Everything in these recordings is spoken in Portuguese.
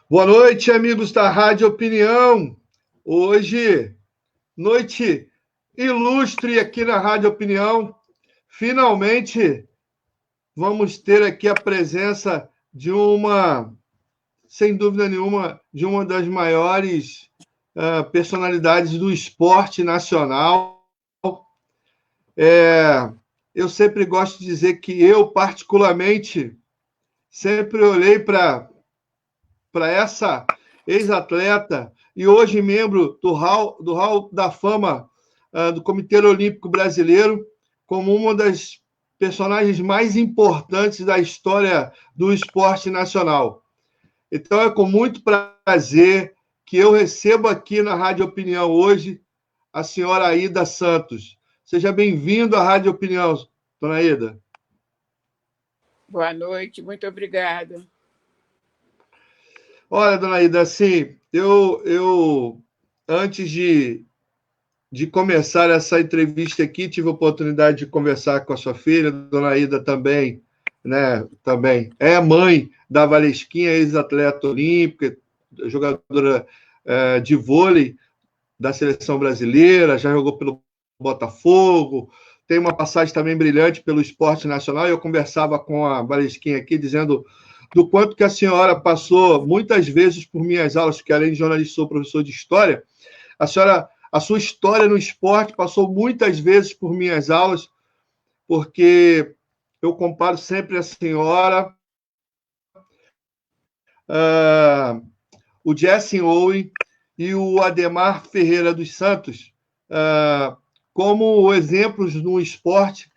Boa noite, amigos da Rádio Opinião. Hoje, noite ilustre aqui na Rádio Opinião. Finalmente, vamos ter aqui a presença de sem dúvida nenhuma, de uma das maiores personalidades do esporte nacional. Eu sempre gosto de dizer que eu, particularmente, sempre olhei para essa ex-atleta e hoje membro do Hall da Fama do Comitê Olímpico Brasileiro, como uma das personagens mais importantes da história do esporte nacional. Então, é com muito prazer que eu recebo aqui na Rádio Opinião hoje a senhora Aida Santos. Seja bem-vindo à Rádio Opinião, dona Aida. Boa noite, muito obrigada. Olha, dona Aida, assim, eu antes de começar essa entrevista aqui, tive a oportunidade de conversar com a sua filha, dona Aida também, né? Também é mãe da Valesquinha, ex-atleta olímpica, jogadora de vôlei da seleção brasileira, já jogou pelo Botafogo, tem uma passagem também brilhante pelo esporte nacional. Eu conversava com a Valesquinha aqui, dizendo do quanto que a senhora passou muitas vezes por minhas aulas, que além de jornalista, sou professor de história. A sua história no esporte passou muitas vezes por minhas aulas, porque eu comparo sempre a senhora, o Jesse Owens e o Ademar Ferreira dos Santos, como exemplos no esporte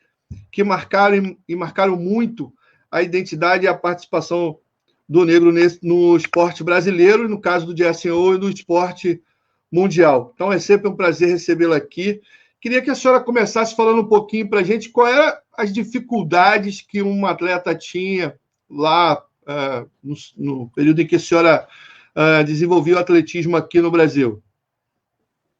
que marcaram muito a identidade e a participação do negro no esporte brasileiro, no caso do Jesse Owens, no esporte mundial. Então, é sempre um prazer recebê-la aqui. Queria que a senhora começasse falando um pouquinho para a gente quais eram as dificuldades que um atleta tinha lá no período em que a senhora desenvolveu o atletismo aqui no Brasil.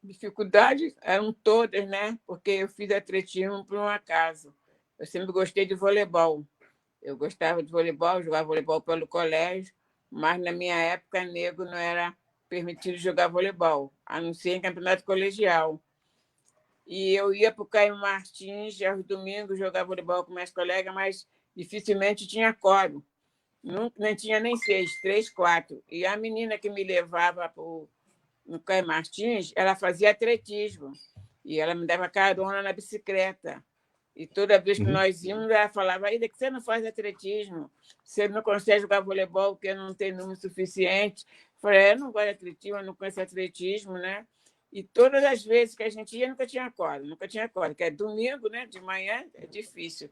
Dificuldades eram todas, né? Porque eu fiz atletismo por um acaso. Eu sempre gostei de voleibol. Eu gostava de voleibol, jogava voleibol pelo colégio, mas na minha época, negro não era permitido jogar voleibol, a não ser em campeonato colegial. E eu ia para o Caio Martins, aos domingos, jogar voleibol com meus colegas, mas dificilmente tinha coro. Não tinha nem 6, 3, 4. E a menina que me levava no Caio Martins, ela fazia atletismo. E ela me dava carona na bicicleta. E toda vez que nós íamos, ela falava: Aida, que você não faz atletismo? Você não consegue jogar voleibol porque não tem número suficiente. Eu falei: eu não gosto de atletismo, eu não conheço atletismo, né? E todas as vezes que a gente ia, nunca tinha corda, que é domingo, né? De manhã, é difícil.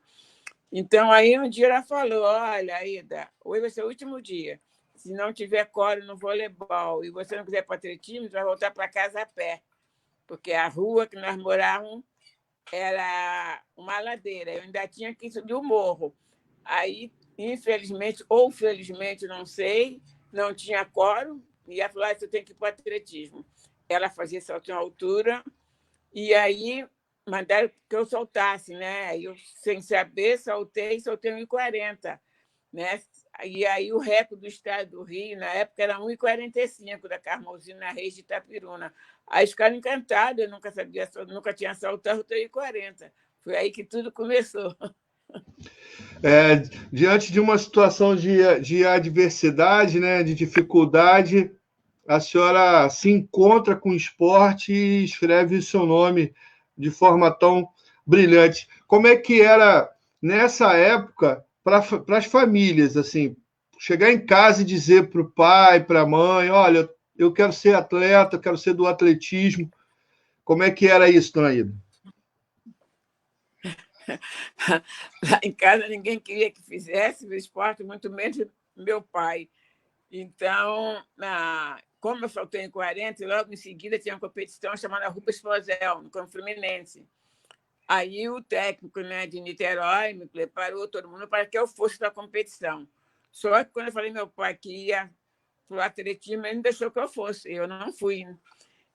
Então, aí um dia ela falou: olha, Aida, hoje vai ser o último dia. Se não tiver corda no voleibol e você não quiser para atletismo, você vai voltar para casa a pé. Porque a rua que nós morávamos era uma ladeira, eu ainda tinha que subir o morro. Aí, infelizmente, ou felizmente, não sei, não tinha coro, e ela falou: você tem que ir para o atletismo. Ela fazia salto em altura, e aí mandaram que eu soltasse, né? Aí eu, sem saber, soltei 1,40, né? E aí o recorde do estado do Rio, na época, era 1,45 da Carmozina Reis de Itapiruna. Aí ficaram encantados, eu nunca tinha saltado 1,40. Foi aí que tudo começou. Diante de uma situação de adversidade, né, de dificuldade, a senhora se encontra com o esporte e escreve o seu nome de forma tão brilhante. Como é que era, nessa época, para as famílias, assim, chegar em casa e dizer para o pai, para a mãe: olha, eu quero ser atleta, eu quero ser do atletismo. Como é que era isso, dona Aida? Lá em casa ninguém queria que fizesse o esporte, muito menos meu pai. Então, como eu saltei em 40, logo em seguida tinha uma competição chamada Rubens Fosel, no Campo Fluminense. Aí o técnico, né, de Niterói me preparou todo mundo para que eu fosse para a competição. Só que quando eu falei meu pai que ia para o atletismo, ele não deixou que eu fosse. Eu não fui.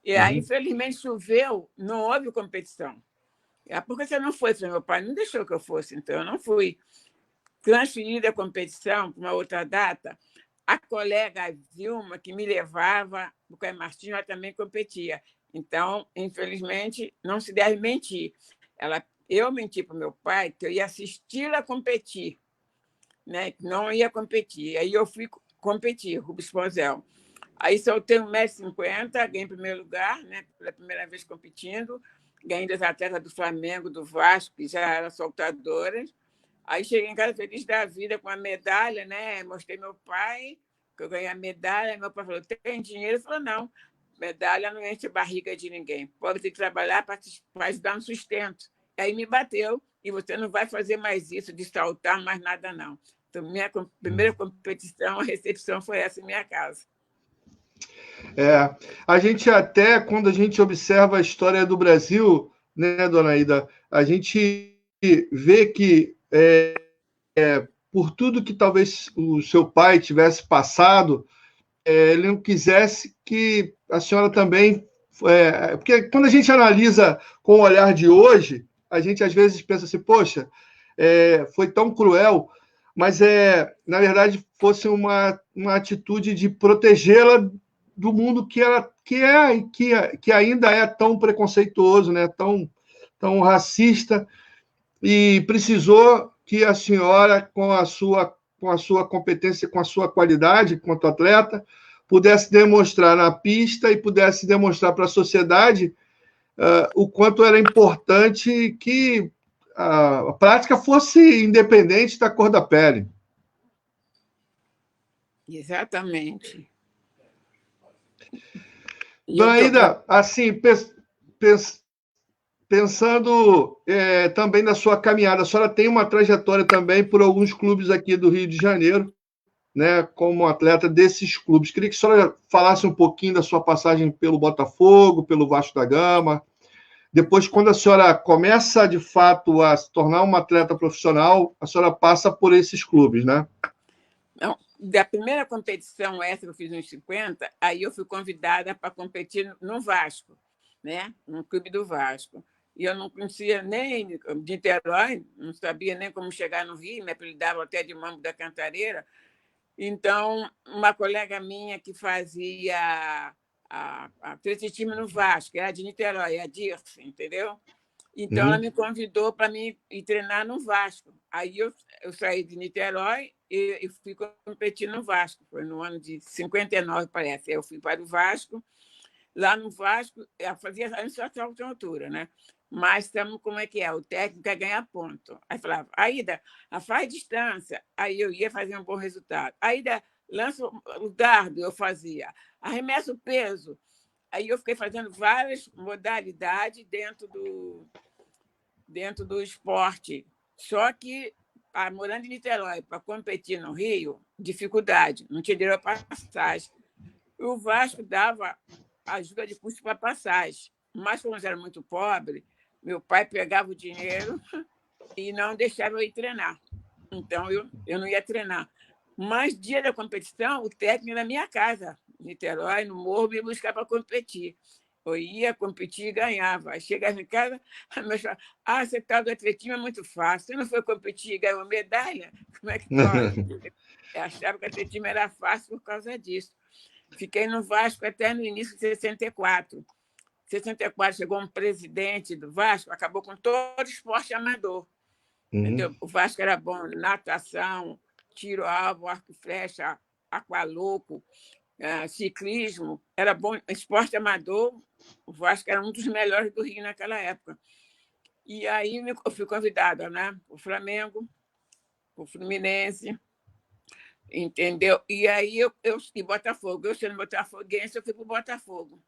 E aí, infelizmente, choveu, não houve competição. Por que você não foi? Meu pai não deixou que eu fosse, então eu não fui. Transferida a competição para uma outra data. A colega Vilma, que me levava, porque a Martinha também competia. Então, infelizmente, não se deve mentir. Eu menti para o meu pai que eu ia assisti-la competir, né? Que não ia competir. Aí eu fui competir, Rubens Ponzel. Aí soltei 1,50 m, ganhei em primeiro lugar, né? Pela primeira vez competindo. Ganhei das atletas do Flamengo, do Vasco, que já eram soltadoras. Aí cheguei em casa feliz da vida com a medalha, né? Mostrei meu pai, que eu ganhei a medalha. Meu pai falou: tem dinheiro? Ele falou: não, medalha não enche a barriga de ninguém. Pobre tem que trabalhar para ajudar no sustento. Aí me bateu, e você não vai fazer mais isso de saltar, mais nada, não. Então, minha primeira competição, a recepção foi essa em minha casa. A gente até, quando a gente observa a história do Brasil, né, dona Ida, a gente vê que por tudo que talvez o seu pai tivesse passado, ele não quisesse que a senhora também... porque quando a gente analisa com o olhar de hoje, a gente às vezes pensa assim, poxa, foi tão cruel, mas na verdade fosse uma atitude de protegê-la do mundo que ainda é tão preconceituoso, né? tão racista, e precisou que a senhora, com a sua competência, com a sua qualidade quanto atleta, pudesse demonstrar na pista e pudesse demonstrar para a sociedade o quanto era importante que a prática fosse independente da cor da pele. Exatamente. Dona Ida, assim, pensando também na sua caminhada, a senhora tem uma trajetória também por alguns clubes aqui do Rio de Janeiro, né, como atleta desses clubes. Queria que a senhora falasse um pouquinho da sua passagem pelo Botafogo, pelo Vasco da Gama. Depois, quando a senhora começa, de fato, a se tornar uma atleta profissional, a senhora passa por esses clubes, né? Não, da primeira competição essa que eu fiz nos 50, aí eu fui convidada para competir no Vasco, né? No clube do Vasco. E eu não conhecia nem de Niterói, não sabia nem como chegar no Rio, me apelidavam até de Mambo da Cantareira. Então, uma colega minha que fazia atletismo no Vasco, era de Niterói, a Dirce, entendeu? Então, ela me convidou para mim ir treinar no Vasco. Aí eu saí de Niterói e fui competir no Vasco. Foi no ano de 59, parece. Aí eu fui para o Vasco. Lá no Vasco, eu fazia só salto de altura, né? Mas estamos como é que é? O técnico quer ganhar ponto. Aí falava, Aida, faz distância. Aí eu ia fazer um bom resultado. Aida, lança o dardo, eu fazia. Arremessa o peso. Aí eu fiquei fazendo várias modalidades dentro do esporte. Só que, morando em Niterói, para competir no Rio, dificuldade, não tinha dinheiro para passagem. O Vasco dava ajuda de custo para passagem, mas como eu era muito pobre, meu pai pegava o dinheiro e não deixava eu ir treinar. Então, eu não ia treinar. Mas, dia da competição, o técnico era na minha casa, em Niterói, no morro, me buscar para competir. Eu ia competir e ganhava. Aí chegava em casa, a minha falava, você tá do atletismo é muito fácil. Você não foi competir e ganhou medalha? Como é que pode? Eu achava que o atletismo era fácil por causa disso. Fiquei no Vasco até no início de 64. Em 64 chegou um presidente do Vasco, acabou com todo o esporte amador. Entendeu? O Vasco era bom, natação, tiro alvo, arco e flecha, aqualoco, ciclismo, era bom, esporte amador. O Vasco era um dos melhores do Rio naquela época. E aí eu fui convidada, né? O Flamengo, o Fluminense, entendeu? E aí e Botafogo. Eu sendo botafoguense, eu fui para o Botafogo.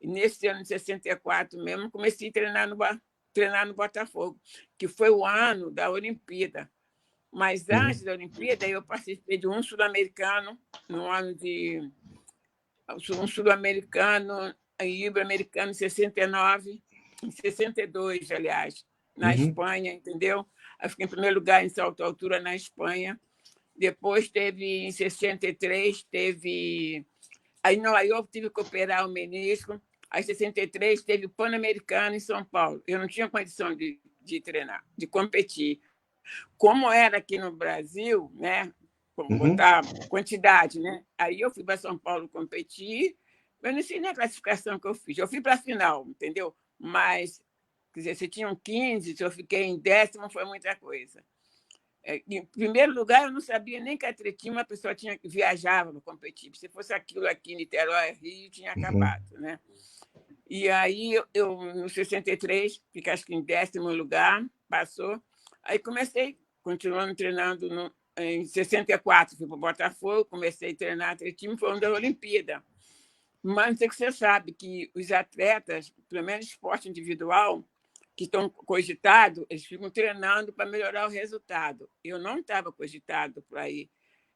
E nesse ano de 64 mesmo, comecei a treinar no Botafogo, que foi o ano da Olimpíada. Mas antes da Olimpíada, eu participei de um sul-americano, no ano de... um sul-americano e ibero-americano em 69, em 62, aliás, na Espanha, entendeu? Eu fiquei em primeiro lugar em salto altura na Espanha. Depois teve, em 63, teve... Aí eu tive que operar o menisco. Aí, em 63, teve o Pan-Americano em São Paulo. Eu não tinha condição de treinar, de competir. Como era aqui no Brasil, né? botar quantidade, né? Aí eu fui para São Paulo competir, eu não sei nem a classificação que eu fiz. Eu fui para a final, entendeu? Mas, quer dizer, se tinham 15, se eu fiquei em 10º, foi muita coisa. Em primeiro lugar, eu não sabia nem que atletismo a pessoa viajava para competir. Se fosse aquilo aqui em Niterói, Rio, tinha acabado, né? E aí, no 63, fiquei acho que em 10º lugar, passou. Aí comecei, continuando treinando em 64, fui para o Botafogo, comecei a treinar atletismo, foi uma da Olimpíada. Mas não sei que você sabe que os atletas, pelo menos esporte individual, que estão cogitados, eles ficam treinando para melhorar o resultado. Eu não estava cogitado para ir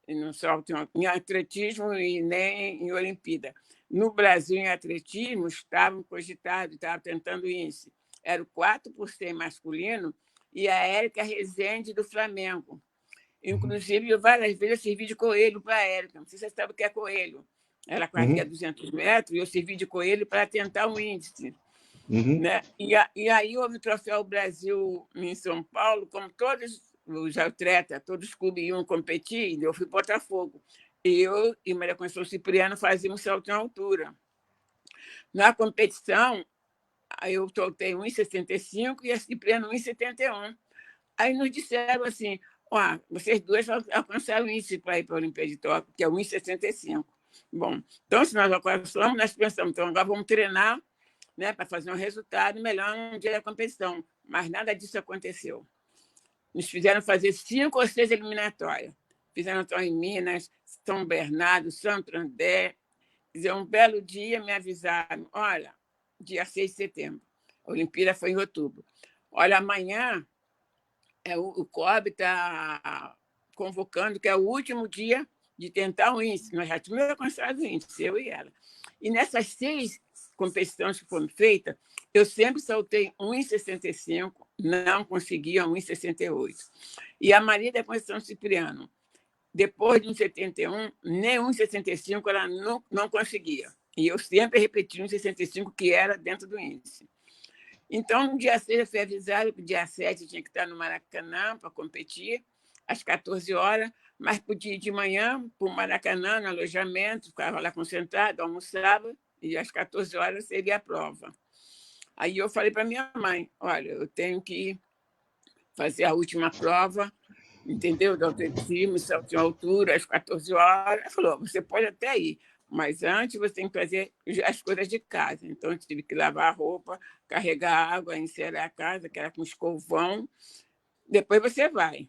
no salto em atletismo e nem em Olimpíada. No Brasil, em atletismo, estavam cogitados, estavam tentando índice. Era o 4% masculino e a Érica Rezende, do Flamengo. Inclusive, eu várias vezes eu servi de coelho para a Érica. Não sei se você sabe o que é coelho. Ela corria 200 metros e eu servi de coelho para tentar um índice. Né? E aí houve o Troféu Brasil em São Paulo, como todos os atletas, todos os clubes iam competir, eu fui Botafogo. Eu e Maria Conceição Cipriano fazíamos salto em altura. Na competição, eu soltei 1,65 e a Cipriano 1,71. Aí nos disseram assim, vocês duas alcançaram o índice para ir para a Olimpíada de Tóquio, que é 1,65. Bom, então, se nós alcançamos, nós pensamos, então agora vamos treinar, né, para fazer um resultado melhor no dia da competição. Mas nada disso aconteceu. Nos fizeram fazer 5 ou 6 eliminatórias. Fizeram então em Minas, São Bernardo, Santo André. Quer dizer, um belo dia me avisaram, olha, dia 6 de setembro, a Olimpíada foi em outubro. Olha, amanhã o COB está convocando, que é o último dia de tentar o índice. Nós já tínhamos alcançado o índice, eu e ela. E nessas 6 competições que foram feitas, eu sempre saltei 1,65, não conseguia 1,68. E a Maria da Conceição Cipriano, depois de 1,71, nem 1,65 ela não conseguia. E eu sempre repeti 1,65, que era dentro do índice. Então, no dia 6, eu fui avisada que no dia 7 eu tinha que estar no Maracanã para competir, às 14 horas, mas podia ir de manhã para o Maracanã, no alojamento, ficava lá concentrado, almoçava, e às 14 horas seria a prova. Aí eu falei para minha mãe, olha, eu tenho que fazer a última prova, entendeu? Do atletismo, salto em altura, às 14 horas. Ela falou, você pode até ir, mas antes você tem que fazer as coisas de casa. Então, eu tive que lavar a roupa, carregar água, encerar a casa, que era com escovão. Depois você vai.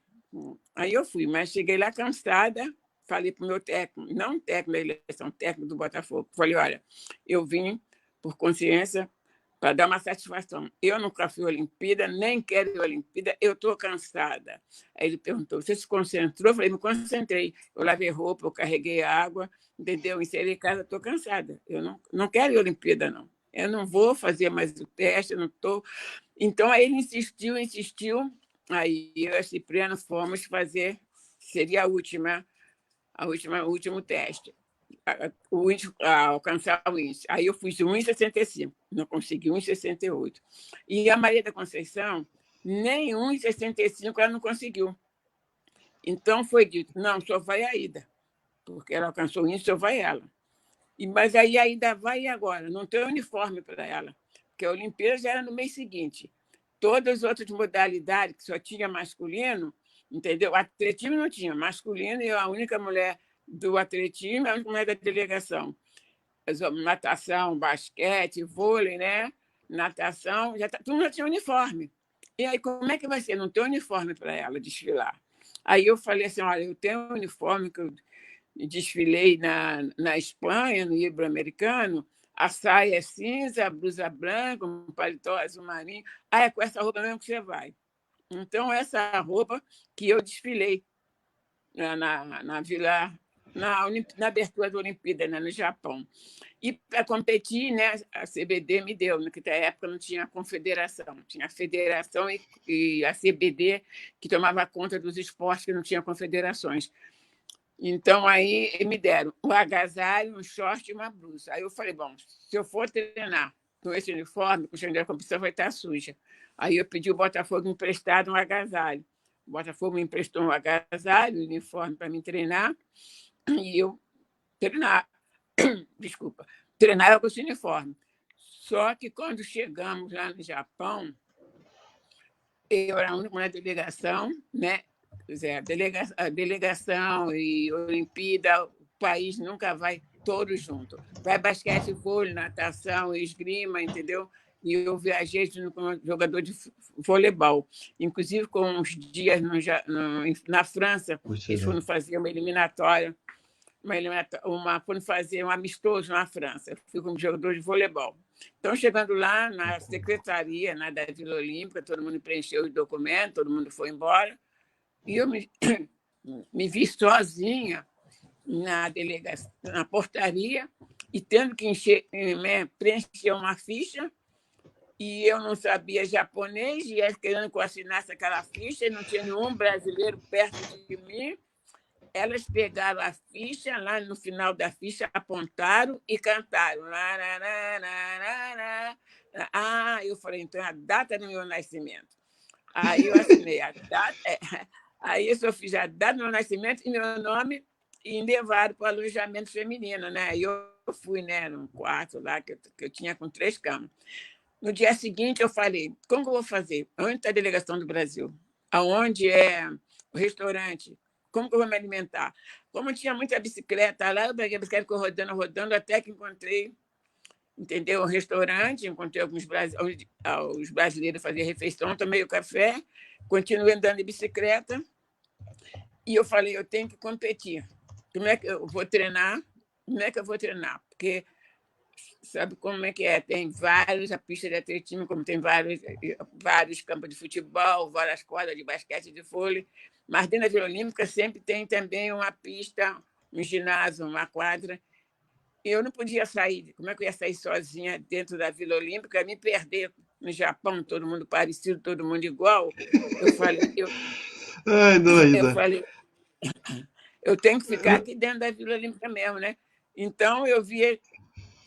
Aí eu fui, mas cheguei lá cansada, falei para o meu técnico, não técnico da eleição, técnico do Botafogo, falei, olha, eu vim por consciência para dar uma satisfação. Eu nunca fui à Olimpíada, nem quero ir à Olimpíada, eu estou cansada. Aí ele perguntou, você se concentrou? Eu falei, me concentrei. Eu lavei roupa, eu carreguei água, entendeu? Encerei casa, estou cansada. Eu não quero ir à Olimpíada, não. Eu não vou fazer mais o teste, eu não estou... Então, aí ele insistiu, aí eu e a Cipriano fomos fazer, seria o último teste, alcançar o índice. Aí eu fiz 1,65, não consegui 1,68. E a Maria da Conceição, nem 1,65 ela não conseguiu. Então foi dito, não, só vai a Ida, porque ela alcançou o índice, só vai ela. Mas aí a Ida vai agora, não tem uniforme para ela, porque a Olimpíada já era no mês seguinte. Todas as outras modalidades, que só tinha masculino, entendeu? O atletismo não tinha, masculino, e a única mulher do atletismo, a única mulher da delegação. Natação, basquete, vôlei, né? Natação, tudo já tinha uniforme. E aí, como é que vai ser? Não tem uniforme para ela desfilar. Aí eu falei assim, olha, eu tenho um uniforme que eu desfilei na Espanha, no Ibero-Americano, a saia é cinza, a blusa branca, um paletó azul marinho. É com essa roupa mesmo que você vai. Então, essa roupa que eu desfilei na Vila, na abertura da Olimpíada, né, no Japão. E para competir, né, a CBD me deu, naquela época não tinha confederação, tinha a federação e a CBD que tomava conta dos esportes que não tinha confederações. Então, aí me deram um agasalho, um short e uma blusa. Aí eu falei, bom, se eu for treinar com esse uniforme, o chinelo da competição vai estar suja. Aí eu pedi o Botafogo emprestado um agasalho. O Botafogo me emprestou um agasalho, um uniforme para me treinar, e eu treinava, desculpa, treinava com esse uniforme. Só que quando chegamos lá no Japão, eu era a única na delegação, né? A delegação e Olimpíada, o país nunca vai todos juntos. Vai basquete, vôlei, natação, esgrima, entendeu? E eu viajei como jogador de voleibol. Inclusive, com uns dias na França, eles foram fazer uma eliminatória, foram fazer um amistoso na França. Eu fui como jogador de voleibol. Então, chegando lá na secretaria, da Vila Olímpica, todo mundo preencheu os documentos, todo mundo foi embora, e eu me vi sozinha na delegacia, na portaria, e tendo que preencher uma ficha, e eu não sabia japonês, e eles querendo que eu assinasse aquela ficha, e não tinha nenhum brasileiro perto de mim. Elas pegaram a ficha, lá no final da ficha, apontaram e cantaram. Eu falei, então é a data do meu nascimento. Aí eu assinei a data, aí eu fiz a data do meu nascimento e meu nome, e levaram para o alojamento feminino, né? Aí eu fui, né, num quarto lá que eu tinha com 3 camas. No dia seguinte, eu falei, como que eu vou fazer? Onde está a delegação do Brasil? Aonde é o restaurante? Como que eu vou me alimentar? Como tinha muita bicicleta lá, eu peguei a bicicleta, ficou rodando, até que encontrei, entendeu? Um restaurante, encontrei alguns os brasileiros faziam refeição, tomei o café, continuei andando de bicicleta, e eu falei, eu tenho que competir. Como é que eu vou treinar? Como é que eu vou treinar? Porque sabe como é que é? Tem vários, a pista de atletismo, como tem vários campos de futebol, várias quadras de basquete, de vôlei, mas dentro da Vila Olímpica sempre tem também uma pista, um ginásio, uma quadra. Eu não podia sair. Como é que eu ia sair sozinha dentro da Vila Olímpica, me perder no Japão, todo mundo parecido, todo mundo igual? Eu falei, Ai, eu doida. falei, eu tenho que ficar aqui dentro da Vila Olímpica mesmo, né? Então,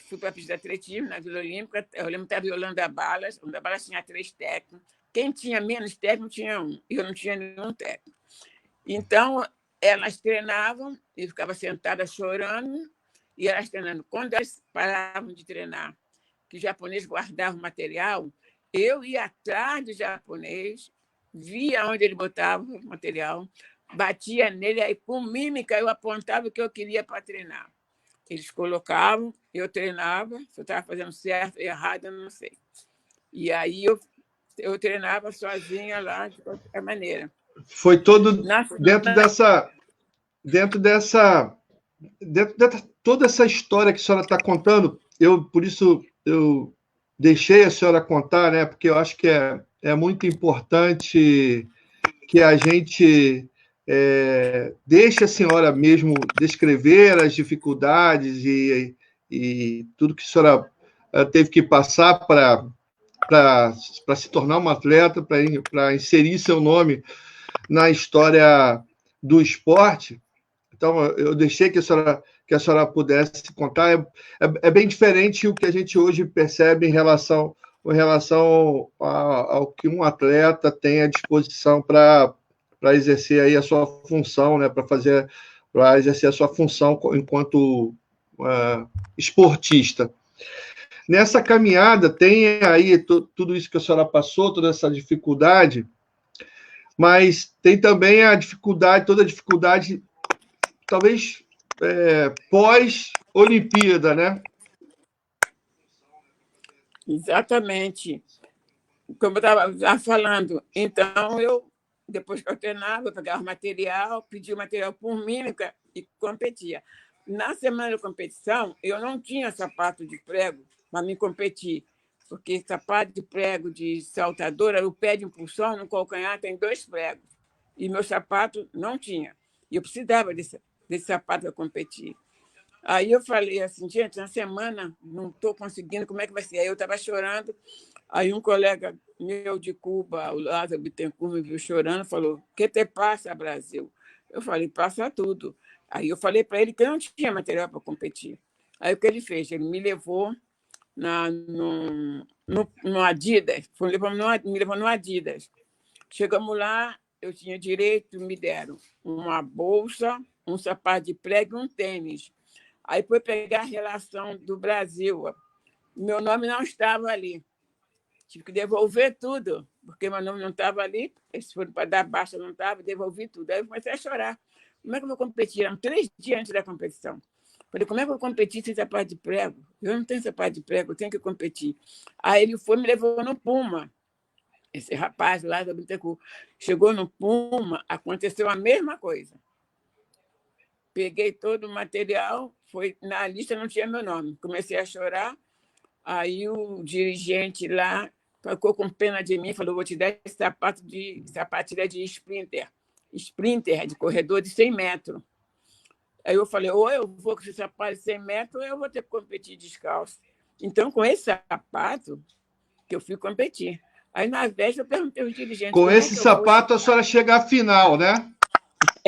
fui para a pista de atletismo na Vila Olímpica. Eu lembro que estava Yolanda Balas. Yolanda Balas tinha 3 técnicos. Quem tinha menos técnico tinha 1. Eu não tinha nenhum técnico. Então, elas treinavam e ficava sentada chorando, e elas treinando. Quando elas paravam de treinar, que o japonês guardava o material, eu ia atrás do japonês, via onde ele botava o material, batia nele, aí com mímica eu apontava o que eu queria para treinar. Eles colocavam, eu treinava, se eu estava fazendo certo ou errado, eu não sei. E aí eu treinava sozinha lá, de qualquer maneira. Foi todo dentro dessa toda essa história que a senhora está contando. Por isso eu deixei a senhora contar, né? Porque eu acho que é muito importante que a gente deixe a senhora mesmo descrever as dificuldades e tudo que a senhora teve que passar para se tornar uma atleta, para inserir seu nome na história do esporte. Então, eu deixei que a senhora pudesse contar. É bem diferente o que a gente hoje percebe em relação ao que um atleta tem à disposição para exercer aí a sua função, né? Para exercer a sua função enquanto esportista. Nessa caminhada, tem aí tudo isso que a senhora passou, toda essa dificuldade, mas tem também toda a dificuldade, talvez pós-Olimpíada, né? Exatamente. Como eu estava falando, então depois que eu treinava, eu pegava material, pedia o material por mímica e competia. Na semana da competição, eu não tinha sapato de prego para me competir, porque sapato de prego de saltadora, o pé de impulsão no calcanhar tem 2 pregos, e meu sapato não tinha. E eu precisava desse sapato para competir. Aí eu falei assim, gente, na semana não estou conseguindo, como é que vai ser? Aí eu estava chorando, aí um colega meu de Cuba, o Lázaro Bittencourt, me viu chorando, falou, o que te passa, Brasil? Eu falei, passa tudo. Aí eu falei para ele que eu não tinha material para competir. Aí o que ele fez? Ele me levou no Adidas, me levou no Adidas. Chegamos lá, eu tinha direito, me deram uma bolsa, um sapato de prego e um tênis. Aí foi pegar a relação do Brasil. Meu nome não estava ali. Tive que devolver tudo, porque meu nome não estava ali. Eles foram para dar baixa, não estava, devolvi tudo. Aí eu comecei a chorar. Como é que eu vou competir? Eram 3 dias antes da competição. Falei, como é que eu vou competir sem sapato de prego? Eu não tenho sapato de prego, eu tenho que competir. Aí ele foi me levou no Puma. Esse rapaz lá da Bittencourt chegou no Puma, aconteceu a mesma coisa. Peguei todo o material, foi na lista não tinha meu nome. Comecei a chorar, aí o dirigente lá ficou com pena de mim, falou, vou te dar esse sapatilha de sprinter. Sprinter, de corredor de 100 metros. Aí eu falei, ou eu vou com esse sapato de 100 metros, ou eu vou ter que competir descalço. Então, com esse sapato, que eu fui competir. Aí, na véspera, eu perguntei aos dirigentes Com esse sapato, a senhora chega à final, né?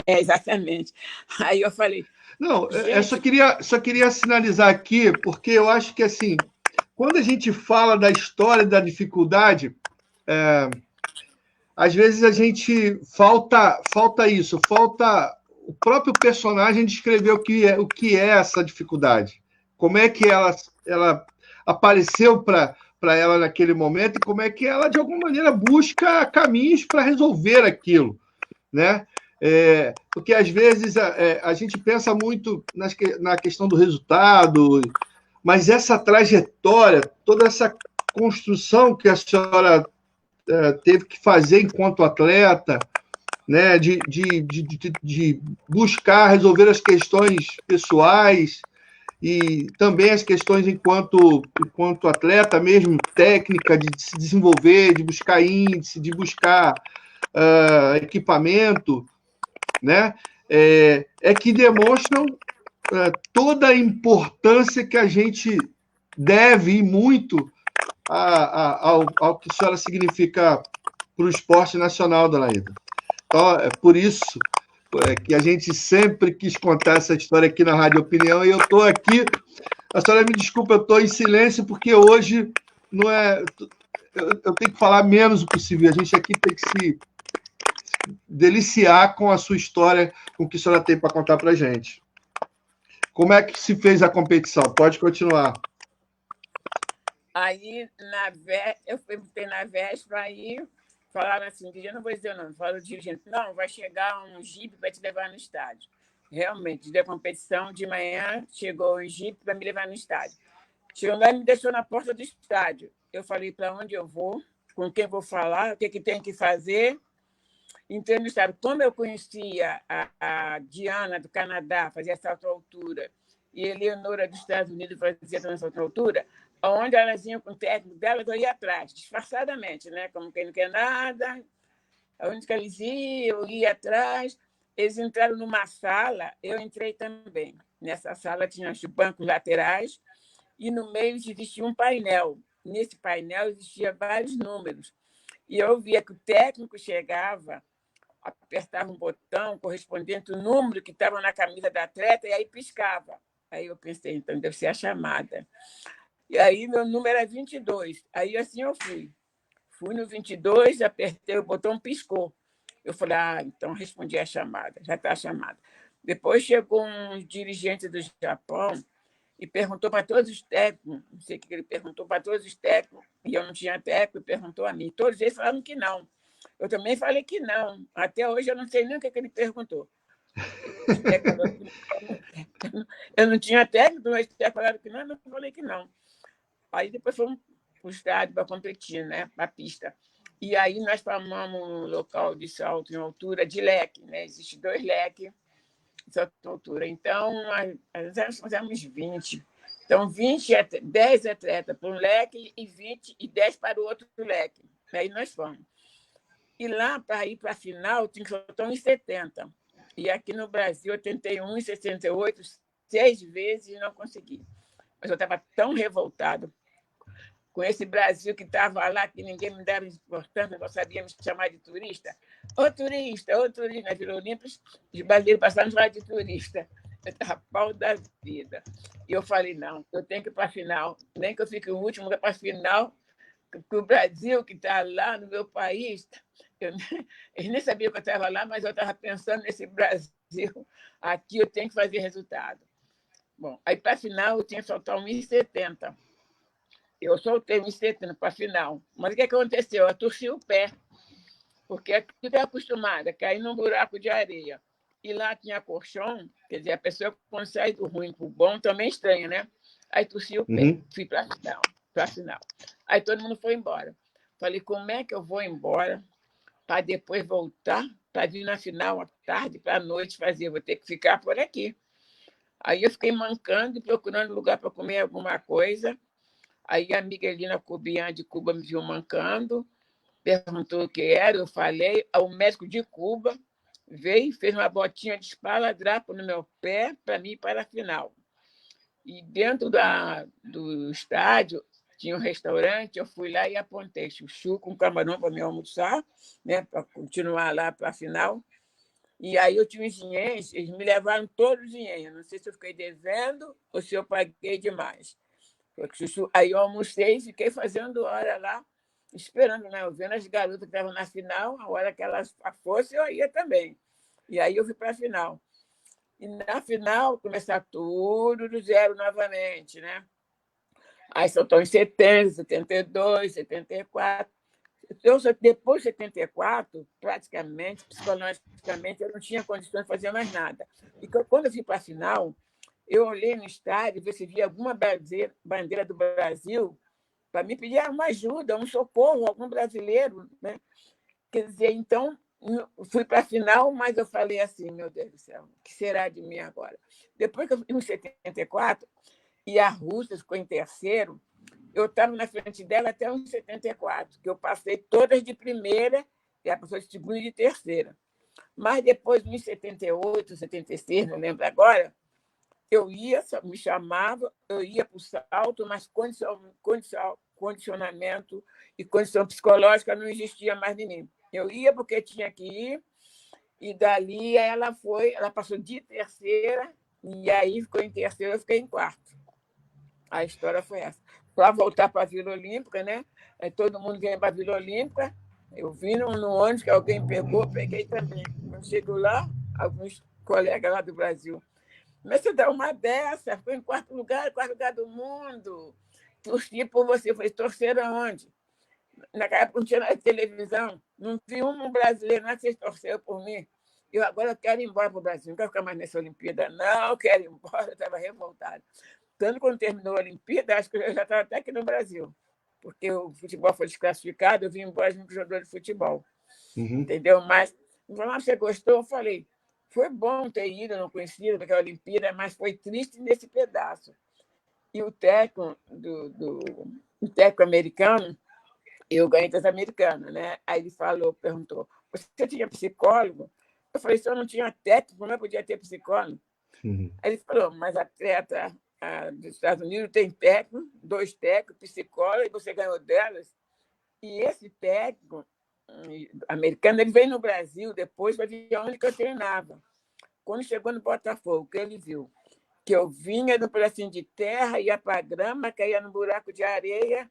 Exatamente. Aí eu falei... Não, eu só queria sinalizar aqui, porque eu acho que, assim, quando a gente fala da história da dificuldade, às vezes a gente falta isso, falta o próprio personagem descrever o que é essa dificuldade, como é que ela apareceu para ela naquele momento e como é que ela, de alguma maneira, busca caminhos para resolver aquilo, né? Porque, às vezes, a gente pensa muito na questão do resultado, mas essa trajetória, toda essa construção que a senhora teve que fazer enquanto atleta, né, de buscar resolver as questões pessoais e também as questões enquanto atleta mesmo, técnica, de se desenvolver, de buscar índice, de buscar equipamento, né, que demonstram toda a importância que a gente deve e muito ao que a senhora significa para o esporte nacional, dona Ida. Então, é por isso que a gente sempre quis contar essa história aqui na Rádio Opinião, e eu estou aqui, a senhora me desculpa, eu estou em silêncio, porque hoje não é... Eu tenho que falar menos o possível, a gente aqui tem que se deliciar com a sua história, com o que a senhora tem para contar para a gente. Como é que se fez a competição? Pode continuar. Aí, eu perguntei na véspera, aí falaram assim, eu não vou dizer o nome, falaram o dirigente, não, vai chegar um jipe para te levar no estádio. Realmente, da competição, de manhã, chegou um jipe para me levar no estádio. Chegou lá e me deixou na porta do estádio. Eu falei para onde eu vou, com quem vou falar, o que tem que fazer. Entrei no estádio. Como eu conhecia a Diana, do Canadá, fazia salto à altura, e a Eleonora, dos Estados Unidos, fazia também salto à altura, onde elas iam com o técnico delas, eu ia atrás, disfarçadamente, né? Como quem não quer nada. Onde que eles iam, eu ia atrás. Eles entraram numa sala, eu entrei também. Nessa sala tinha os bancos laterais e no meio existia um painel. Nesse painel existia vários números. E eu via que o técnico chegava, apertava um botão correspondente ao número que estava na camisa da atleta e aí piscava. Aí eu pensei, então deve ser a chamada. E aí meu número era 22. Aí assim eu fui. Fui no 22, apertei o botão, piscou. Eu falei, então respondi a chamada, já está a chamada. Depois chegou um dirigente do Japão e perguntou para todos os técnicos, não sei o que ele perguntou para todos os técnicos, e eu não tinha técnico, e perguntou a mim. Todos eles falaram que não. Eu também falei que não. Até hoje eu não sei nem o que ele perguntou. Eu não tinha técnico, mas falaram que não, eu falei que não. Aí depois fomos para o estádio para competir, né, para a pista. E aí nós formamos um local de salto em altura de leque, né? Existem 2 leques de salto em altura. Então, nós fizemos 20. Então, 10 atletas para um leque e 20 e 10 para o outro leque. Aí nós fomos. E lá, para ir para a final, tinha que soltar 1,70. E aqui no Brasil, eu tentei 1,68 6 vezes e não consegui. Mas eu estava tão revoltado com esse Brasil que estava lá, que ninguém me dava importância, não sabia me chamar de turista. Ô turista, na Vila Olímpia, os brasileiros passaram a falar de turista. Eu estava pau da vida. E eu falei, não, eu tenho que ir para a final. Nem que eu fique o último, para a final, porque o Brasil, que está lá no meu país, Eu, eles nem sabiam que eu estava lá, mas eu estava pensando nesse Brasil. Aqui eu tenho que fazer resultado. Bom, aí para a final eu tinha que soltar 1,70. Eu soltei 1,70 para a final. Mas o que aconteceu? Eu torci o pé, porque aqui eu estava acostumada a cair num buraco de areia. E lá tinha colchão, quer dizer, a pessoa quando sai do ruim para o bom também estranha, né? Aí torci o pé, fui para a final. Aí todo mundo foi embora. Falei, como é que eu vou embora para depois voltar, para vir na final à tarde, para a noite fazer? Vou ter que ficar por aqui. Aí eu fiquei mancando e procurando lugar para comer alguma coisa. Aí a Miguelina Cubian de Cuba me viu mancando, perguntou o que era, eu falei. O médico de Cuba veio e fez uma botinha de esparadrapo no meu pé para mim ir para a final. E dentro do estádio tinha um restaurante, eu fui lá e apontei chuchu com camarão para me almoçar, né, para continuar lá para a final. E aí eu tinha os dinheiros, eles me levaram todos os dinheiros. Não sei se eu fiquei devendo ou se eu paguei demais. Aí eu almocei e fiquei fazendo hora lá, esperando, né? Eu vendo as garotas que estavam na final, a hora que elas fossem, eu ia também. E aí eu fui para a final. E na final, começar tudo do zero novamente, né? Aí soltou em 70, 72, 74. Eu, depois de 74, praticamente, psicologicamente, eu não tinha condições de fazer mais nada. E quando eu fui para a final, eu olhei no estádio, ver se via alguma bandeira do Brasil, para me pedir uma ajuda, um socorro, algum brasileiro. Né? Quer dizer, então, fui para a final, mas eu falei assim, meu Deus do céu, o que será de mim agora? Depois que eu fui em 74, e a Rússia ficou em terceiro, eu estava na frente dela até uns 74, que eu passei todas de primeira, e ela passou de segunda e de terceira. Mas depois, em 78, 76, não lembro agora, eu ia, me chamava, eu ia para o salto, mas condicionamento e condição psicológica não existia mais em mim. Eu ia porque tinha que ir, e dali ela passou de terceira, e aí ficou em terceira, eu fiquei em quarto. A história foi essa. Para voltar para a Vila Olímpica, né? Aí todo mundo vem para a Vila Olímpica. Eu vim no ônibus que alguém pegou, peguei também. Quando chego lá, alguns colegas lá do Brasil. Mas você dá uma dessa, foi em quarto lugar do mundo. Torci por você. Eu falei, torcer aonde? Naquela época não tinha televisão, não vi um brasileiro, não é que vocês torceram por mim. Eu agora quero ir embora para o Brasil, não quero ficar mais nessa Olimpíada, não, quero ir embora, eu estava revoltada. Tanto quando terminou a Olimpíada, acho que eu já estava até aqui no Brasil, porque o futebol foi desclassificado, eu vim embora como jogador de futebol. Entendeu? Mas, você gostou? Eu falei, foi bom ter ido, eu não conhecia aquela Olimpíada, mas foi triste nesse pedaço. E o técnico americano, eu ganhei das americanas, né? Aí ele perguntou, você tinha psicólogo? Eu falei, se eu não tinha técnico, como eu podia ter psicólogo? Aí ele falou, mas atleta dos Estados Unidos tem técnico, 2 técnicos, psicólogo, e você ganhou delas. E esse técnico americano, ele veio no Brasil depois para ver onde que eu treinava. Quando chegou no Botafogo, que ele viu que eu vinha do pedacinho de terra, ia para a grama, caía no buraco de areia,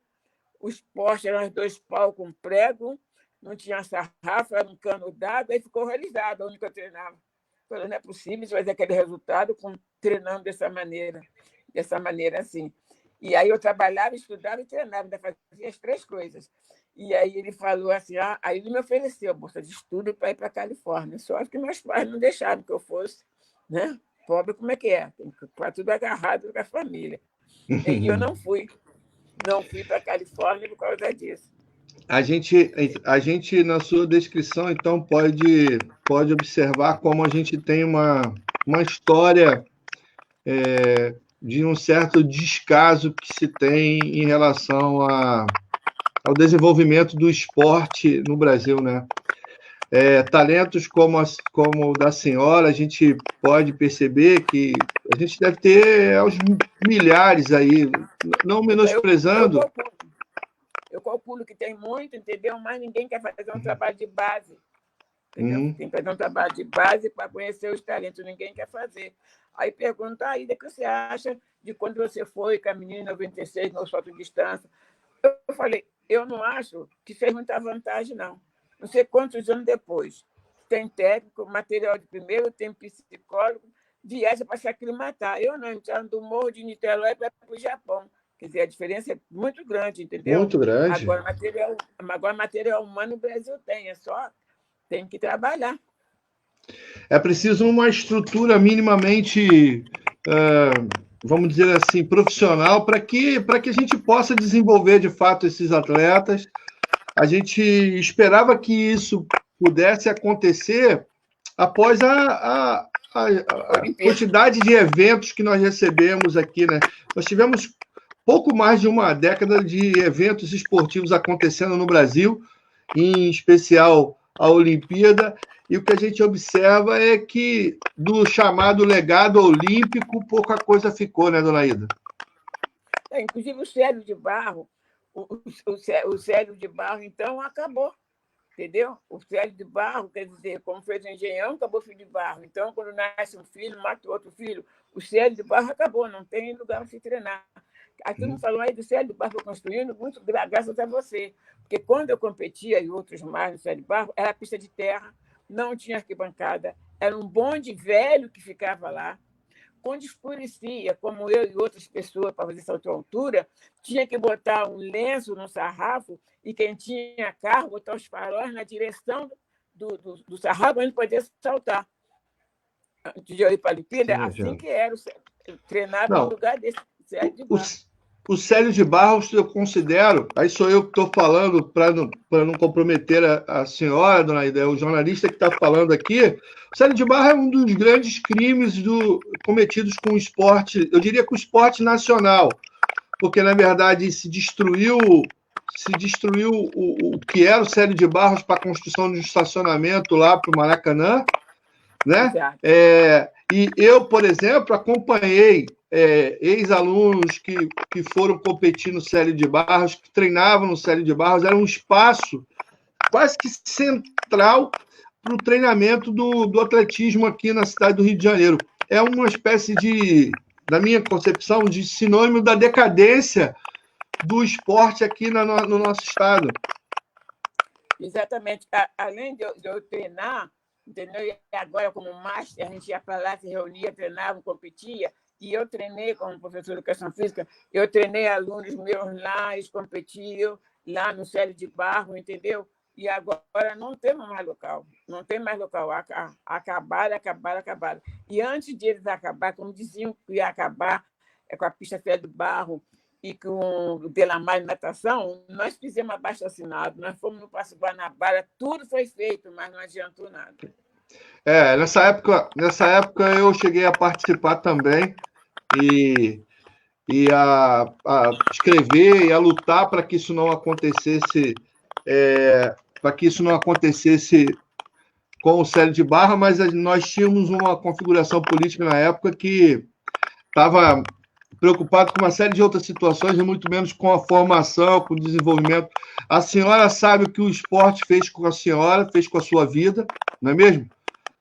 os postes eram 2 paus com prego, não tinha sarrafo, era um cano d'água, e ficou realizado onde eu treinava. Falei, não é possível fazer aquele resultado treinando dessa maneira assim. E aí eu trabalhava, estudava e treinava, ainda fazia as 3 coisas. E aí ele falou assim, aí ele me ofereceu a bolsa de estudo para ir para a Califórnia, só que meus pais não deixaram que eu fosse, né? Pobre como é que é, tem que ficar tudo agarrado com a família. E eu não fui para a Califórnia por causa disso. A gente, na sua descrição, então, pode observar como a gente tem uma história de um certo descaso que se tem em relação ao desenvolvimento do esporte no Brasil, né? Talentos como o da senhora, a gente pode perceber que a gente deve ter aos milhares aí, não menosprezando. Eu calculo que tem muito, entendeu? Mas ninguém quer fazer um trabalho de base. Entendeu? Tem que fazer um trabalho de base para conhecer os talentos, ninguém quer fazer. Aí pergunta, aí, o que você acha de quando você foi com a menina em 96 no salto de distância? Eu falei, eu não acho que fez muita vantagem, não. não sei quantos anos depois. Tem técnico, material de primeiro, tem psicólogo, viaja para se aclimatar. Eu não, então, do Morro de Niterói para o Japão. Quer dizer, a diferença é muito grande, entendeu? Muito grande. Agora, material humano o Brasil tem, tem que trabalhar. É preciso uma estrutura minimamente, vamos dizer assim, profissional para que a gente possa desenvolver de fato esses atletas. A gente esperava que isso pudesse acontecer após a quantidade de eventos que nós recebemos aqui, né? Nós tivemos pouco mais de uma década de eventos esportivos acontecendo no Brasil, em especial a Olimpíada, e o que a gente observa é que do chamado legado olímpico pouca coisa ficou, né, dona Ida? Inclusive o Célio de Barro, o Célio de Barro, então, acabou. Entendeu? O Célio de Barro, quer dizer, como fez o Engenhão, acabou o filho de barro. Então, quando nasce um filho, mata outro filho, o Célio de Barro acabou, não tem lugar para se treinar. Aqui não falou aí do Célio de Barro foi construindo, muito graças a você. Porque quando eu competia, e outros mais no Célio de Barro, era pista de terra, não tinha arquibancada, era um bonde velho que ficava lá. Quando escurecia, como eu e outras pessoas para fazer salto à altura, tinha que botar um lenço no sarrafo e quem tinha carro botar os faróis na direção do sarrafo para a gente poder saltar. Antes de eu ir para a Olimpíada, assim que era. Treinava no lugar desse Célio de Barro. O Célio de Barros, eu considero, aí sou eu que estou falando para não comprometer a senhora, dona Ida, é o jornalista que está falando aqui. O Célio de Barros é um dos grandes crimes cometidos com o esporte, eu diria com o esporte nacional, porque, na verdade, se destruiu o que era o Célio de Barros para a construção de um estacionamento lá para o Maracanã, né? E eu, por exemplo, acompanhei ex-alunos que foram competir no Célio de Barros, que treinavam no Célio de Barros, era um espaço quase que central para o treinamento do atletismo aqui na cidade do Rio de Janeiro. É uma espécie de, na minha concepção, de sinônimo da decadência do esporte aqui no nosso estado. Exatamente. Além de eu treinar, entendeu? E agora, como master, a gente ia para lá, se reunia, treinava, competia. E eu treinei como professor de educação física, eu treinei alunos meus lá, eles competiam lá no Célio de Barro, entendeu? E agora não temos mais local, não tem mais local. Acabaram. E antes de eles acabar, como diziam que ia acabar com a pista Célio de Barro e com o Delamar de natação, nós fizemos abaixo-assinado, nós fomos no Paço Guanabara, tudo foi feito, mas não adiantou nada. Nessa época eu cheguei a participar também e a escrever e a lutar para que isso não acontecesse, com o Célio de Barro, mas nós tínhamos uma configuração política na época que estava preocupado com uma série de outras situações e muito menos com a formação, com o desenvolvimento. A senhora sabe o que o esporte fez com a senhora, fez com a sua vida, não é mesmo?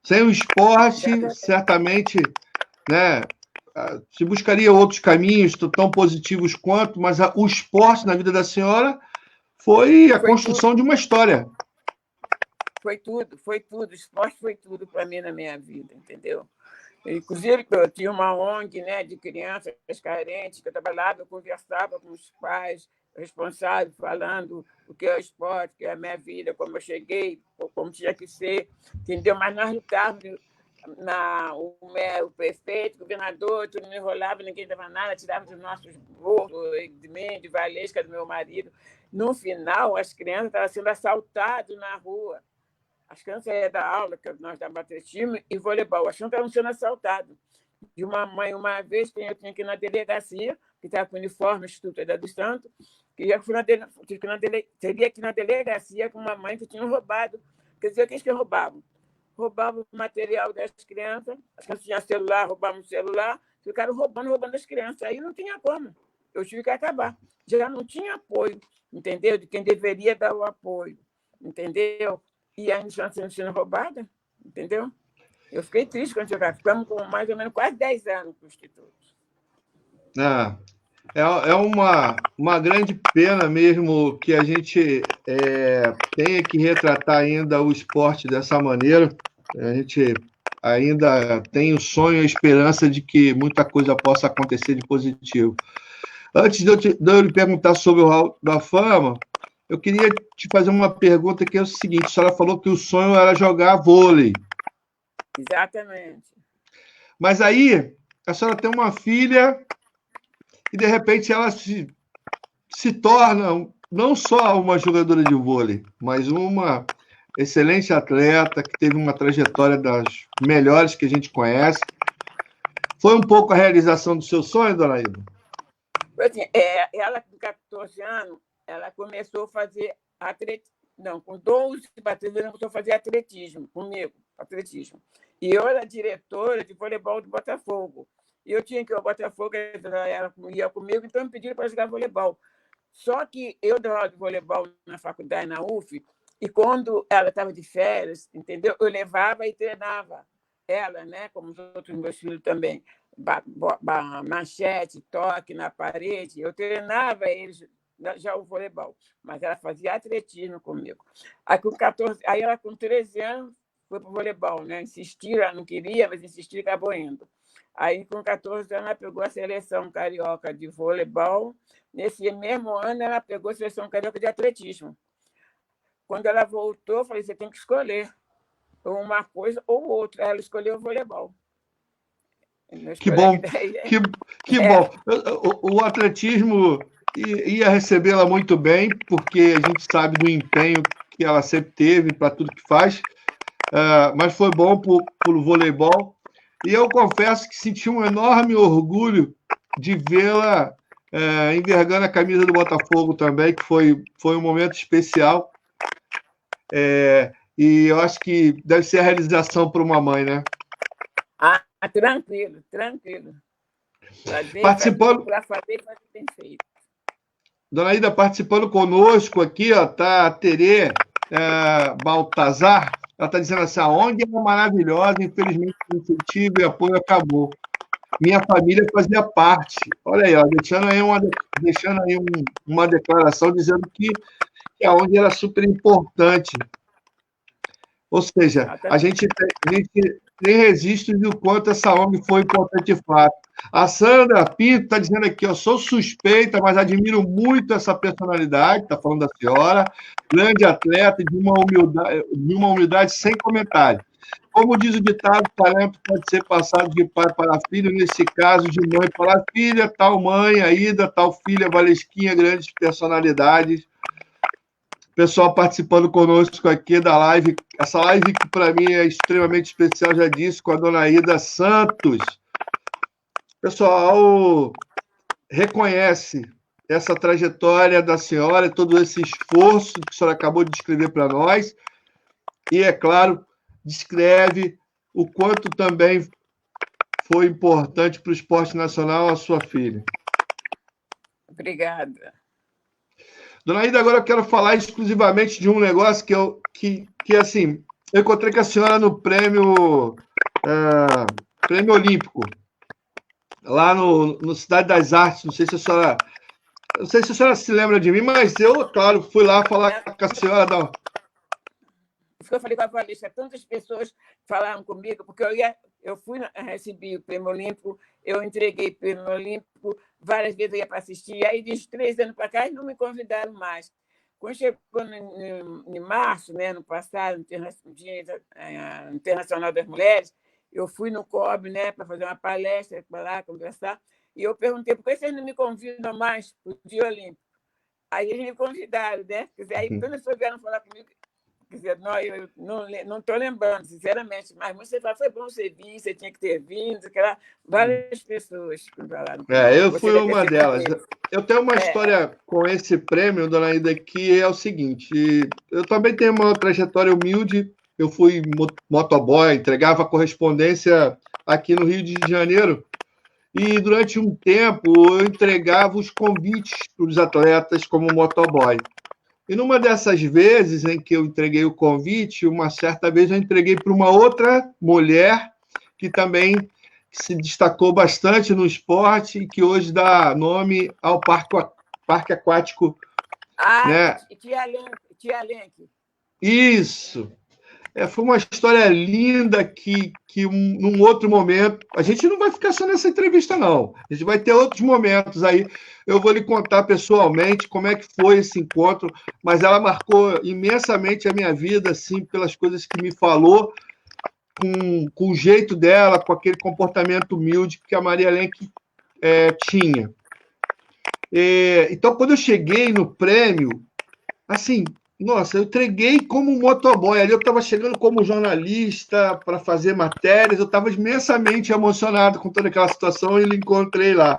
Sem o esporte, certamente, né, se buscaria outros caminhos tão positivos quanto, mas o esporte na vida da senhora foi a construção de uma história. Foi tudo. O esporte foi tudo para mim na minha vida, entendeu? Inclusive, eu tinha uma ONG, né, de crianças carentes, que eu trabalhava, eu conversava com os pais responsáveis, falando o que é o esporte, o que é a minha vida, como eu cheguei, como tinha que ser, entendeu? Mas nós lutávamos, o prefeito, o governador, tudo me enrolava, ninguém dava nada, tirava dos nossos bolsos, de mim, de Valesca, do meu marido. No final, as crianças estavam sendo assaltadas na rua. As crianças iam da aula, que nós dávamos atletismo e voleibol, as crianças estavam sendo assaltadas. E uma mãe, uma vez, eu tinha que ir na delegacia, que estava com o uniforme, Instituto da do Santo, teria que ir na delegacia com uma mãe que tinha roubado. Quer dizer, o que eles roubavam? Roubavam o material das crianças, as crianças tinham celular, roubavam o celular, ficaram roubando as crianças. Aí não tinha como, eu tive que acabar. Já não tinha apoio, entendeu? De quem deveria dar o apoio, entendeu? E a gente estava sendo roubada, entendeu? Eu fiquei triste quando chegar. Ficamos com mais ou menos quase 10 anos prostitutos. É uma grande pena mesmo que a gente tenha que retratar ainda o esporte dessa maneira. A gente ainda tem o sonho e a esperança de que muita coisa possa acontecer de positivo. Antes de eu lhe perguntar sobre o Hall da Fama, eu queria te fazer uma pergunta que é o seguinte: a senhora falou que o sonho era jogar vôlei. Exatamente. Mas aí, a senhora tem uma filha e, de repente, ela se torna não só uma jogadora de vôlei, mas uma excelente atleta que teve uma trajetória das melhores que a gente conhece. Foi um pouco a realização do seu sonho, dona Ida? Assim, ela, com 14 anos, ela começou a fazer atletismo. Não, com 12 para 13 ela começou a fazer atletismo comigo, atletismo. E eu era diretora de voleibol do Botafogo. E eu tinha que ir ao Botafogo, ela ia comigo, então me pediram para jogar voleibol. Só que eu dava aula de voleibol na faculdade, na UF, e quando ela estava de férias, entendeu? Eu levava e treinava ela, né? Como os outros meus filhos também. Manchete, toque na parede. Eu treinava eles já o voleibol, mas ela fazia atletismo comigo. Aí ela, com 13 anos, foi para o voleibol, né? Insistiram, ela não queria, mas insistiram e acabou indo. Aí, com 14 anos, ela pegou a seleção carioca de voleibol. Nesse mesmo ano, ela pegou a seleção carioca de atletismo. Quando ela voltou, eu falei: você tem que escolher uma coisa ou outra. Ela escolheu o voleibol. Que bom, que bom. O atletismo ia recebê-la muito bem, porque a gente sabe do empenho que ela sempre teve para tudo que faz, mas foi bom para o voleibol. E eu confesso que senti um enorme orgulho de vê-la envergando a camisa do Botafogo também, que foi um momento especial. E eu acho que deve ser a realização para uma mãe, né? Tranquilo, tranquilo. Participando. Para fazer bem feito. Dona Ida, participando conosco aqui, está a Terê Baltazar. Ela está dizendo assim: a ONG é maravilhosa, infelizmente o incentivo e apoio acabou. Minha família fazia parte. Olha aí, ó, deixando aí uma declaração dizendo que a ONG era super importante. Ou seja, a gente nem resiste do quanto essa ONG foi importante de fato. A Sandra Pinto está dizendo aqui: eu sou suspeita, mas admiro muito essa personalidade, está falando da senhora, grande atleta de uma humildade sem comentário. Como diz o ditado, o talento pode ser passado de pai para filho, nesse caso, de mãe para filha, tal mãe, Aida, tal filha, Valesquinha, grandes personalidades. Pessoal participando conosco aqui da live, essa live que para mim é extremamente especial, já disse, com a dona Aida Santos. Pessoal reconhece essa trajetória da senhora, todo esse esforço que a senhora acabou de descrever para nós, e, é claro, descreve o quanto também foi importante para o esporte nacional a sua filha. Obrigada. Dona Ida, agora eu quero falar exclusivamente de um negócio que assim, eu encontrei com a senhora no prêmio Olímpico, lá no Cidade das Artes. Não sei se a senhora se lembra de mim, mas eu, claro, fui lá falar com a senhora. Eu falei com a Valesca, tantas pessoas falaram comigo, porque eu fui recebi o Prêmio Olímpico, eu entreguei o Prêmio Olímpico, várias vezes eu ia para assistir, aí de 3 anos para cá eles não me convidaram mais. Quando chegou em março, né, no passado, no Dia Internacional das Mulheres, eu fui no COB, né, para fazer uma palestra, para lá conversar, e eu perguntei: por que vocês não me convidam mais para o Dia Olímpico? Aí eles me convidaram, né? Quer dizer, aí todas as pessoas vieram falar comigo. Quer dizer, eu não estou lembrando, sinceramente, mas você fala: foi bom você vir, você tinha que ter vindo, várias pessoas falaram. Eu fui uma delas. Eu tenho uma história com esse prêmio, dona Ida, que é o seguinte: eu também tenho uma trajetória humilde. Eu fui motoboy, entregava correspondência aqui no Rio de Janeiro, e durante um tempo eu entregava os convites para os atletas como motoboy. E numa dessas vezes em que eu entreguei o convite, uma certa vez eu entreguei para uma outra mulher que também se destacou bastante no esporte e que hoje dá nome ao parque aquático, né? Tia Lenk. Isso. Foi uma história linda que num outro momento... A gente não vai ficar só nessa entrevista, não. A gente vai ter outros momentos aí. Eu vou lhe contar pessoalmente como é que foi esse encontro, mas ela marcou imensamente a minha vida, assim, pelas coisas que me falou, com o jeito dela, com aquele comportamento humilde que a Maria Lenk tinha. Então, quando eu cheguei no prêmio, assim... Nossa, eu entreguei como motoboy. Ali eu estava chegando como jornalista para fazer matérias. Eu estava imensamente emocionado com toda aquela situação e lhe encontrei lá.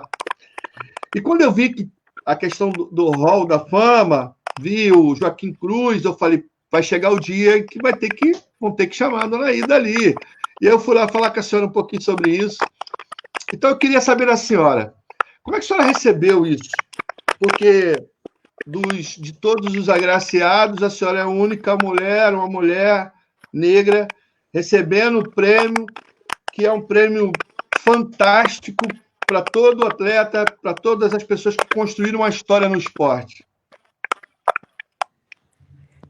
E quando eu vi que a questão do Hall da Fama, vi o Joaquim Cruz, eu falei, vai chegar o dia que vão ter que chamar a dona Ida ali. E eu fui lá falar com a senhora um pouquinho sobre isso. Então eu queria saber da senhora, como é que a senhora recebeu isso? Porque... de todos os agraciados, a senhora é a única mulher, uma mulher negra, recebendo o prêmio, que é um prêmio fantástico para todo atleta, para todas as pessoas que construíram uma história no esporte.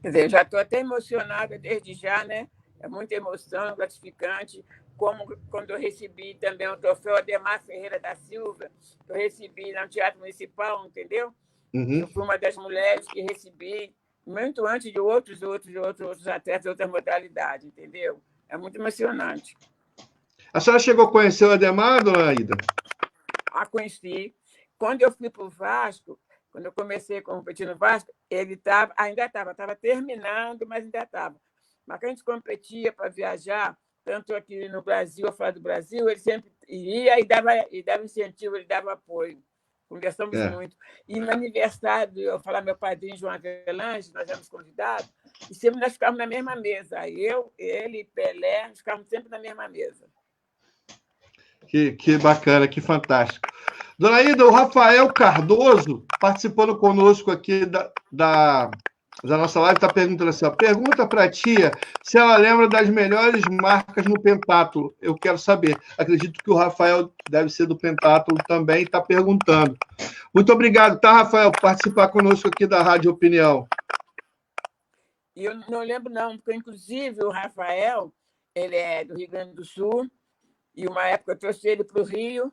Quer dizer, eu já estou até emocionada desde já, né? É muita emoção, gratificante, como quando eu recebi também o troféu Ademar Ferreira da Silva, eu recebi no Teatro Municipal, entendeu? Uhum. Eu fui uma das mulheres que recebi muito antes de outros atletas de outra modalidade, entendeu? É muito emocionante. A senhora chegou a conhecer o Ademar, dona Ida? Conheci. Quando eu fui para o Vasco, quando eu comecei a competir no Vasco, ele ainda estava terminando, mas ainda estava. Mas quando a gente competia para viajar, tanto aqui no Brasil ou fora do Brasil, ele sempre ia e dava incentivo, ele dava apoio. Conversamos muito. E no aniversário, eu falar meu padrinho João Avelange, nós éramos convidados, e sempre nós ficávamos na mesma mesa. Eu, ele, Pelé, nós ficávamos sempre na mesma mesa. Que bacana, que fantástico. Dona Ida, o Rafael Cardoso, participando conosco aqui da nossa live, está perguntando assim, pergunta para a tia se ela lembra das melhores marcas no pentatlo. Eu quero saber. Acredito que o Rafael deve ser do pentatlo também, está perguntando. Muito obrigado, tá, Rafael, por participar conosco aqui da Rádio Opinião. Eu não lembro, não, porque, inclusive, o Rafael, ele é do Rio Grande do Sul, e uma época eu trouxe ele para o Rio,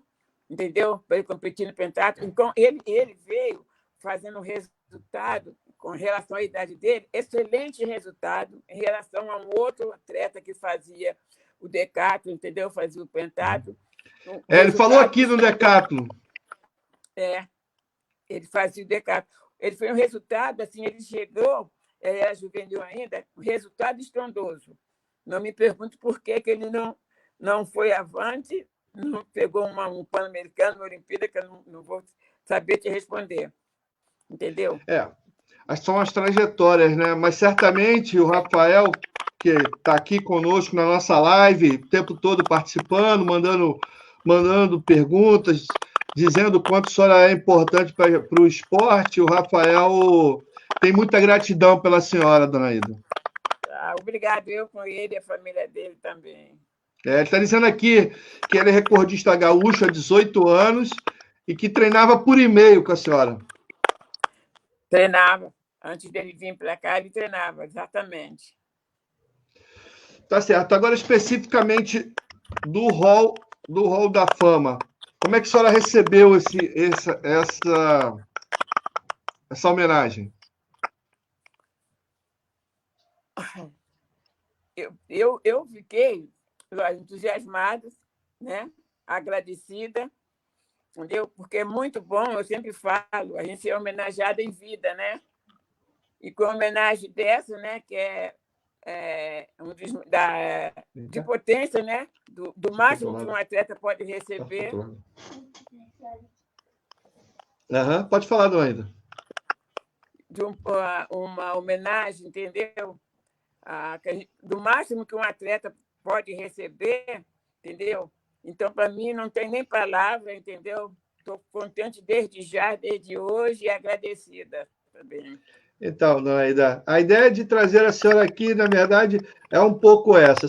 entendeu? Para ele competir no pentatlo. Então, ele veio fazendo resultado com relação à idade dele, excelente resultado em relação a um outro atleta que fazia o decathlon, entendeu? Fazia o pentatlo. Ele falou aqui no decathlon. Ele fazia o decathlon. Ele foi um resultado, assim, ele chegou, ele era juvenil ainda, um resultado estrondoso. Não me pergunto por que ele não foi avante, não pegou um Pan-Americano, uma Olimpíada, que eu não vou saber te responder. Entendeu? São as trajetórias, né? Mas certamente o Rafael, que está aqui conosco na nossa live, o tempo todo participando, mandando perguntas, dizendo o quanto a senhora é importante para o esporte, o Rafael tem muita gratidão pela senhora, dona Ida. Obrigado, eu com ele e a família dele também. Ele está dizendo aqui que ele é recordista gaúcho há 18 anos e que treinava por e-mail com a senhora. Treinava. Antes dele vir para cá, ele treinava, exatamente. Tá certo. Agora, especificamente do Hall da Fama, como é que a senhora recebeu essa homenagem? Eu fiquei entusiasmada, né? Agradecida, entendeu? Porque é muito bom, eu sempre falo, a gente é homenageada em vida, né? E com homenagem dessa, né? Que é de potência, né? Do máximo que um atleta pode receber. Pode falar, dona Ida. De uma homenagem, entendeu? Do máximo que um atleta pode receber, entendeu? Então, para mim, não tem nem palavra, entendeu? Estou contente desde hoje, e agradecida também. Então, dona Ida, a ideia de trazer a senhora aqui, na verdade, é um pouco essa.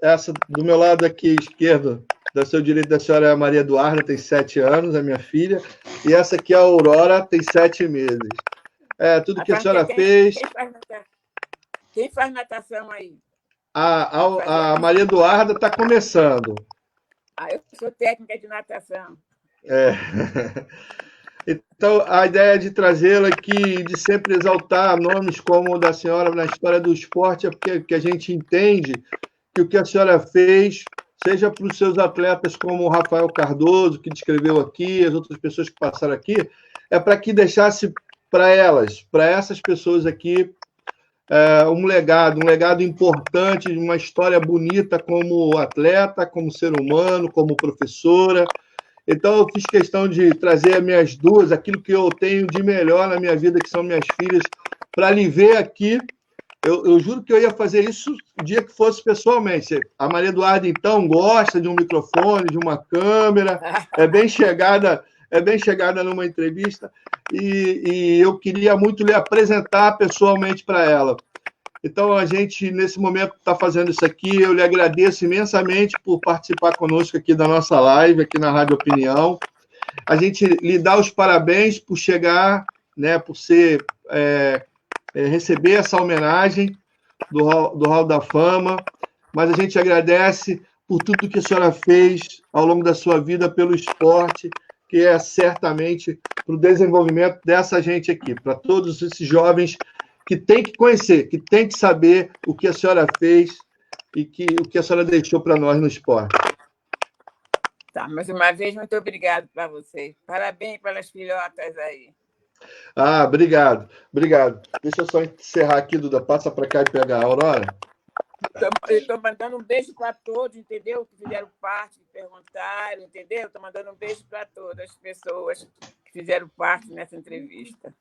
Essa do meu lado aqui esquerdo, do seu direito da senhora é a Maria Eduarda, tem 7 anos, a minha filha, e essa aqui é a Aurora, tem 7 meses. Tudo que a senhora fez... Quem faz natação aí? A Maria Eduarda está começando. Eu sou técnica de natação. Então, a ideia de trazê-la aqui, de sempre exaltar nomes como o da senhora na história do esporte, é porque a gente entende que o que a senhora fez, seja para os seus atletas como o Rafael Cardoso, que descreveu aqui, as outras pessoas que passaram aqui, é para que deixasse para elas, para essas pessoas aqui, um legado importante, uma história bonita como atleta, como ser humano, como professora. Então, eu fiz questão de trazer as minhas duas, aquilo que eu tenho de melhor na minha vida, que são minhas filhas, para lhe ver aqui. Eu juro que eu ia fazer isso o dia que fosse pessoalmente. A Maria Eduarda, então, gosta de um microfone, de uma câmera, é bem chegada numa entrevista, e eu queria muito lhe apresentar pessoalmente para ela. Então, a gente, nesse momento, está fazendo isso aqui. Eu lhe agradeço imensamente por participar conosco aqui da nossa live, aqui na Rádio Opinião. A gente lhe dá os parabéns por chegar, né, por receber essa homenagem do Hall da Fama, mas a gente agradece por tudo que a senhora fez ao longo da sua vida pelo esporte, que é certamente para o desenvolvimento dessa gente aqui, para todos esses jovens que tem que conhecer, que tem que saber o que a senhora fez e o que a senhora deixou para nós no esporte. Tá, mais uma vez, muito obrigado para vocês. Parabéns pelas filhotas aí. Obrigado. Deixa eu só encerrar aqui, Duda. Passa para cá e pega a Aurora. Eu estou mandando um beijo para todos, entendeu? Que fizeram parte, que perguntaram, entendeu? Estou mandando um beijo para todas as pessoas que fizeram parte nessa entrevista.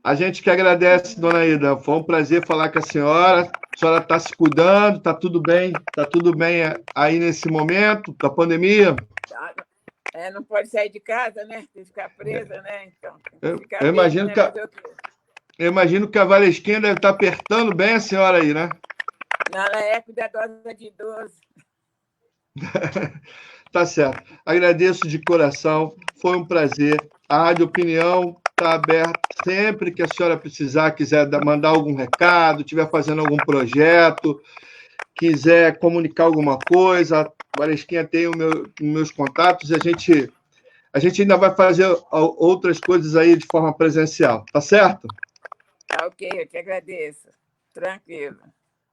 A gente que agradece, dona Ida. Foi um prazer falar com a senhora. A senhora está se cuidando, está tudo bem? Está tudo bem aí nesse momento da pandemia? Não pode sair de casa, né? Tem que ficar presa, né? Então, eu imagino que a Valesquinha deve estar apertando bem a senhora aí, né? Na época da dose de idoso. Tá certo. Agradeço de coração. Foi um prazer. A Rádio Opinião está aberta sempre que a senhora precisar, quiser mandar algum recado, estiver fazendo algum projeto, quiser comunicar alguma coisa. A Valesquinha tem meus contatos e a gente ainda vai fazer outras coisas aí de forma presencial. Tá certo? Tá ok, eu te agradeço. Tranquilo.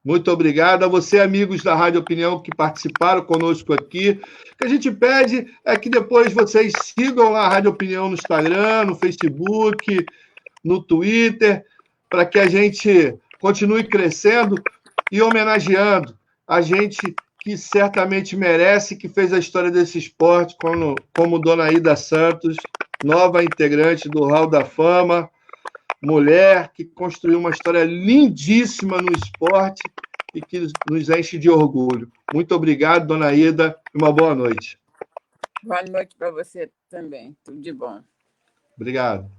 Muito obrigado a você, amigos da Rádio Opinião, que participaram conosco aqui. O que a gente pede é que depois vocês sigam lá a Rádio Opinião no Instagram, no Facebook, no Twitter, para que a gente continue crescendo e homenageando a gente que certamente merece, que fez a história desse esporte, como Dona Ida Santos, nova integrante do Hall da Fama, mulher que construiu uma história lindíssima no esporte e que nos enche de orgulho. Muito obrigado, Dona Ida, e uma boa noite. Boa noite para você também. Tudo de bom. Obrigado.